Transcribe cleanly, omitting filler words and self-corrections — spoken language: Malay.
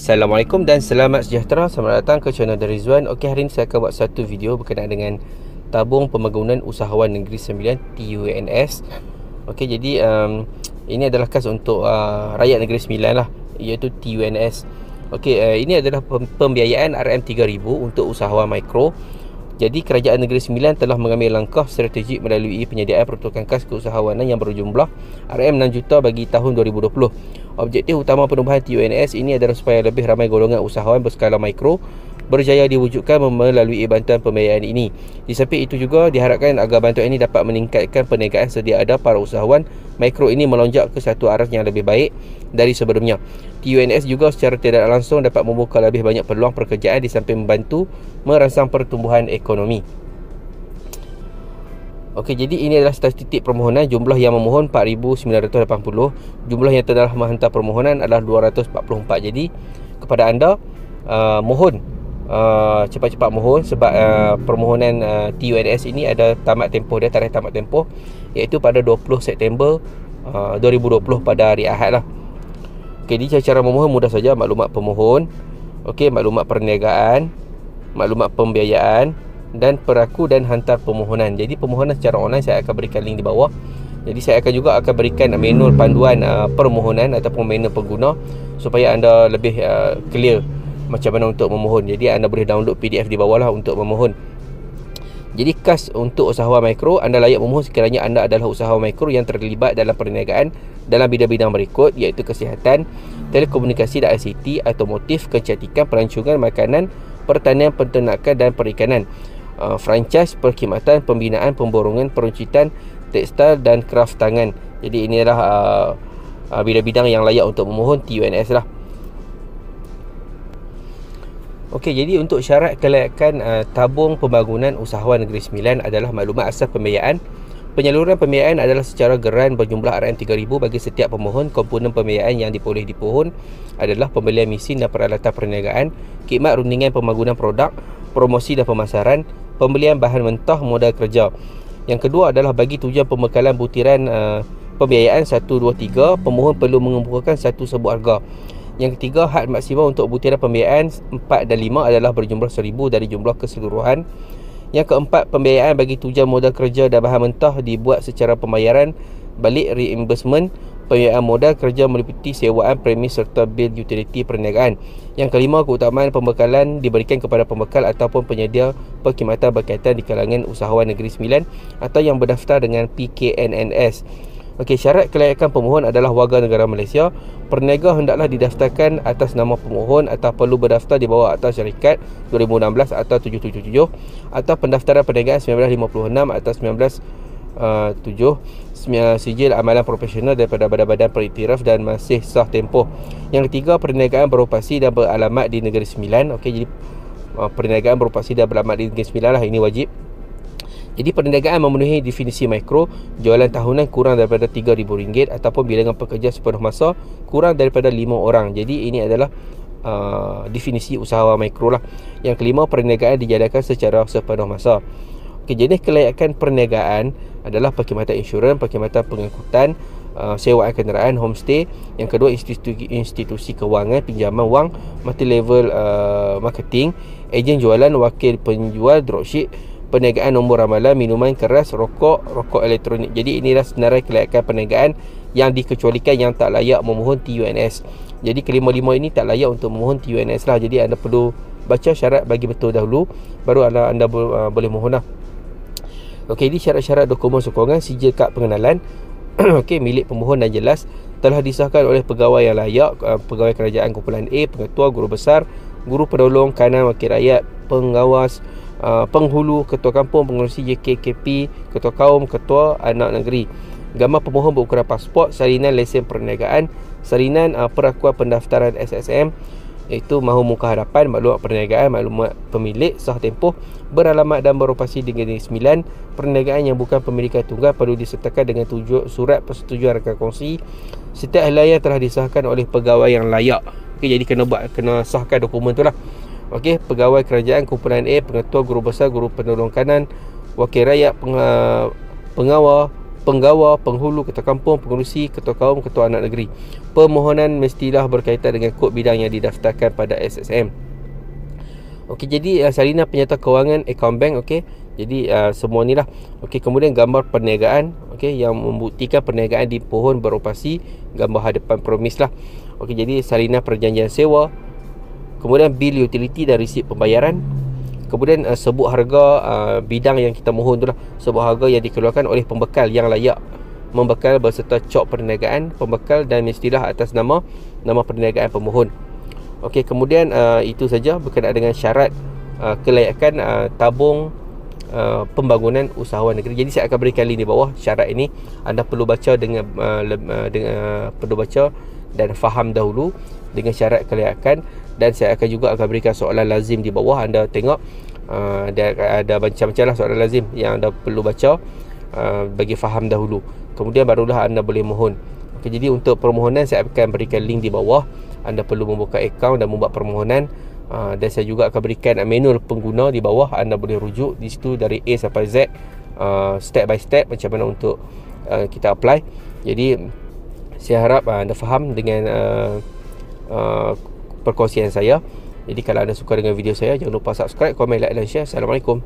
Assalamualaikum dan selamat sejahtera. Selamat datang ke channel dari Rizwan. Okey, hari ini saya akan buat satu video berkenaan dengan tabung pembangunan usahawan negeri 9 TUNS. Okey, jadi ini adalah khas untuk rakyat negeri 9 lah, iaitu TUNS. Okey, ini adalah pembiayaan RM3000 untuk usahawan mikro. Jadi kerajaan negeri Sembilan telah mengambil langkah strategik melalui penyediaan peruntukan khas keusahawanan yang berjumlah RM6 juta bagi tahun 2020. Objektif utama penubuhan TUNS ini adalah supaya lebih ramai golongan usahawan berskala mikro berjaya diwujudkan melalui bantuan pembiayaan ini. Di samping itu juga diharapkan agar bantuan ini dapat meningkatkan perniagaan sedia ada para usahawan mikro ini melonjak ke satu arah yang lebih baik dari sebelumnya. TUNS juga secara tidak langsung dapat membuka lebih banyak peluang pekerjaan di samping membantu merangsang pertumbuhan ekonomi. Okey, jadi ini adalah statistik permohonan. Jumlah yang memohon 4,980. Jumlah yang telah menghantar permohonan adalah 244. Jadi kepada anda, mohon cepat-cepat mohon sebab permohonan TUNS ini ada tamat tempoh dia, tarikh tamat tempoh iaitu pada 20 September 2020 pada hari Ahad lah. Okey, jadi cara memohon mudah saja. Maklumat pemohon, okey, maklumat perniagaan, maklumat pembiayaan dan peraku dan hantar permohonan. Jadi permohonan secara online saya akan berikan link di bawah. Jadi saya akan berikan manual panduan permohonan ataupun manual pengguna supaya anda lebih clear macam mana untuk memohon. Jadi anda boleh download PDF di bawah lah untuk memohon. Jadi khas untuk usahawan mikro, anda layak memohon sekiranya anda adalah usahawan mikro yang terlibat dalam perniagaan dalam bidang-bidang berikut, iaitu kesihatan, telekomunikasi dan ICT, automotif, kecantikan, pelancongan, makanan, pertanian, peternakan dan perikanan, franchise, perkhidmatan, pembinaan, pemborongan, peruncitan, tekstil dan kraft tangan. Jadi inilah bidang-bidang yang layak untuk memohon TUNS lah. Okey, jadi untuk syarat kelayakan tabung pembangunan usahawan negeri Sembilan adalah maklumat asas pembiayaan. Penyaluran pembiayaan adalah secara geran berjumlah RM3000 bagi setiap pemohon. Komponen pembiayaan yang diperoleh dipohon adalah pembelian mesin dan peralatan perniagaan, khidmat rundingan pembangunan produk, promosi dan pemasaran, pembelian bahan mentah, modal kerja. Yang kedua adalah bagi tujuan pembekalan butiran pembiayaan 1, 2, 3, pemohon perlu mengumpulkan satu sebut harga. Yang ketiga, had maksimum untuk butiran pembiayaan 4 dan 5 adalah berjumlah 1000 dari jumlah keseluruhan. Yang keempat, pembiayaan bagi tujuan modal kerja dan bahan mentah dibuat secara pembayaran balik reimbursement. Pembiayaan modal kerja meliputi sewaan premis serta bil utility perniagaan. Yang kelima, keutamaan pembekalan diberikan kepada pembekal ataupun penyedia perkhidmatan berkaitan di kalangan usahawan negeri Sembilan atau yang berdaftar dengan PKNNS. Okey, syarat kelayakan pemohon adalah warga negara Malaysia. Perniaga hendaklah didaftarkan atas nama pemohon atau perlu berdaftar di bawah Akta Syarikat 2016 atau 777 atau pendaftaran perniagaan 1956 atau 1907, sijil amalan profesional daripada badan-badan periktiraf dan masih sah tempoh. Yang ketiga, perniagaan beroperasi dan beralamat di negeri Sembilan. Okey, jadi perniagaan beroperasi dan beralamat di negeri Sembilan lah, ini wajib. Jadi perniagaan memenuhi definisi mikro, jualan tahunan kurang daripada RM3,000 ataupun bilangan pekerja sepenuh masa kurang daripada 5 orang. Jadi ini adalah definisi usahawan mikro lah. Yang kelima, perniagaan dijalankan secara sepenuh masa. Okey, jenis kelayakan perniagaan adalah perkhidmatan insurans, perkhidmatan pengangkutan, sewaan kenderaan, homestay. Yang kedua, institusi kewangan, pinjaman wang, multi-level marketing, ejen jualan, wakil penjual, dropship, perniagaan nombor ramalan, minuman keras, rokok elektronik. Jadi inilah senarai kelayakan perniagaan yang dikecualikan yang tak layak memohon TUNS. Jadi kelima-lima ini tak layak untuk memohon TUNS lah. Jadi anda perlu baca syarat bagi betul dahulu, baru anda boleh mohon lah. Okey, ini syarat-syarat dokumen sokongan, sijil kad pengenalan okey, milik pemohon dan jelas, telah disahkan oleh pegawai yang layak, pegawai kerajaan kumpulan A, pengetua, guru besar, guru penolong, kanan wakil rakyat, pengawas, penghulu, ketua kampung, pengurusi JKKP, ketua kaum, ketua anak negeri. Gambar pemohon berukuran pasport, salinan lesen perniagaan, salinan perakuan pendaftaran SSM iaitu mahu muka hadapan, maklumat perniagaan, maklumat pemilik, sah tempoh, beralamat dan beroperasi di negeri Sembilan. Perniagaan yang bukan pemilikan tunggal perlu disertakan dengan surat persetujuan rakan kongsi. Setiap helaian telah disahkan oleh pegawai yang layak. Okey, jadi kena sahkan dokumen tu lah. Okey, pegawai kerajaan kumpulan A, pengetua, guru besar, guru penolong kanan, wakil rakyat, pengawal, penggawa, penghulu, ketua kampung, pengurusi, ketua kaum, ketua anak negeri. Permohonan mestilah berkaitan dengan kod bidang yang didaftarkan pada SSM. Okey, jadi salinan penyata kewangan akaun bank. Okey, jadi semua ni lah. Okey, kemudian gambar perniagaan, okey, yang membuktikan perniagaan di pohon beroperasi, gambar hadapan promis lah. Okey, jadi salinan perjanjian sewa, kemudian bil utiliti dan resip pembayaran. Kemudian sebut harga bidang yang kita mohon tu lah, sebut harga yang dikeluarkan oleh pembekal yang layak membekal berserta cok perniagaan pembekal dan mestilah atas nama perniagaan pemohon. Okey, kemudian itu saja berkenaan dengan syarat kelayakan tabung pembangunan usahawan negeri. Jadi saya akan berikan link di bawah syarat ini. Anda perlu baca dengan perlu baca dan faham dahulu dengan syarat kelayakan, dan saya akan juga berikan soalan lazim di bawah. Anda tengok ada macam-macam lah soalan lazim yang anda perlu baca bagi faham dahulu, kemudian barulah anda boleh mohon. Okey, jadi untuk permohonan saya akan berikan link di bawah. Anda perlu membuka akaun dan membuat permohonan, dan saya juga akan berikan manual pengguna di bawah. Anda boleh rujuk di situ dari A sampai Z, step by step macam mana untuk kita apply. Jadi saya harap anda faham dengan perkongsian saya. Jadi kalau anda suka dengan video saya, jangan lupa subscribe, komen, like dan share. Assalamualaikum.